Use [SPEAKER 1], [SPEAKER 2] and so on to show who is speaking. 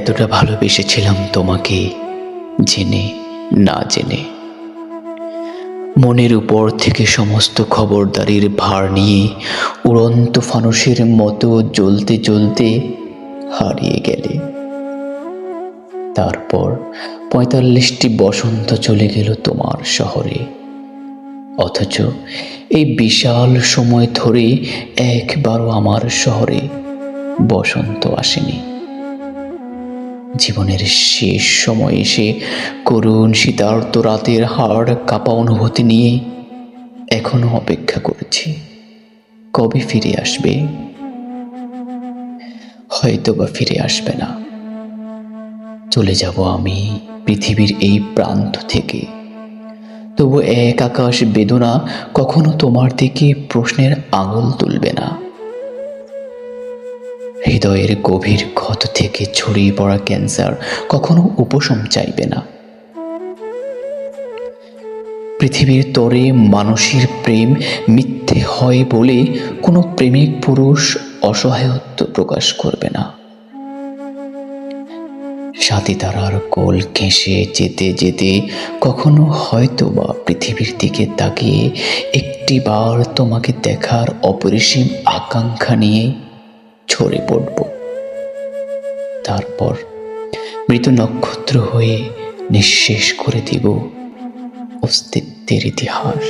[SPEAKER 1] এতটা ভালোবেসেছিলাম তোমাকে, জেনে না জেনে। মনের উপর থেকে সমস্ত খবরদারির ভার নিয়ে উড়ন্ত ফানুসের মতো জ্বলতে জ্বলতে হারিয়ে গেলে। তারপর ৪৫টি বসন্ত চলে গেল তোমার শহরে, অথচ এই বিশাল সময় ধরে একবারও আমার শহরে বসন্ত আসেনি। জীবনের শেষ সময় এসে করুণ শীতার্ত রাতের হাড় কাঁপা অনুভূতি নিয়ে এখনো অপেক্ষা করেছি, কবে ফিরে আসবে। হয়তোবা ফিরে আসবে না। চলে যাব আমি পৃথিবীর এই প্রান্ত থেকে, তবু এক আকাশ বেদনা কখনো তোমার দিকে প্রশ্নের আঙুল তুলবে না। হৃদয়ের গভীর ক্ষত থেকে ছড়িয়ে পড়া ক্যান্সার কখনো উপশম চাইবে না। পৃথিবীর তরে মানুষের প্রেম মিথ্যে হয় বলে কোনো প্রেমিক পুরুষ অসহায়ত্ব প্রকাশ করবে না। সাথী তারার কোল ঘেঁষে যেতে যেতে কখনো হয়তো বা পৃথিবীর দিকে তাকিয়ে একটিবার তোমাকে দেখার অপরিসীম আকাঙ্ক্ষা নিয়ে ঝরে পড়ব। তারপর মৃত নক্ষত্র হয়ে নিঃশেষ করে দিব অস্তিত্বের ইতিহাস।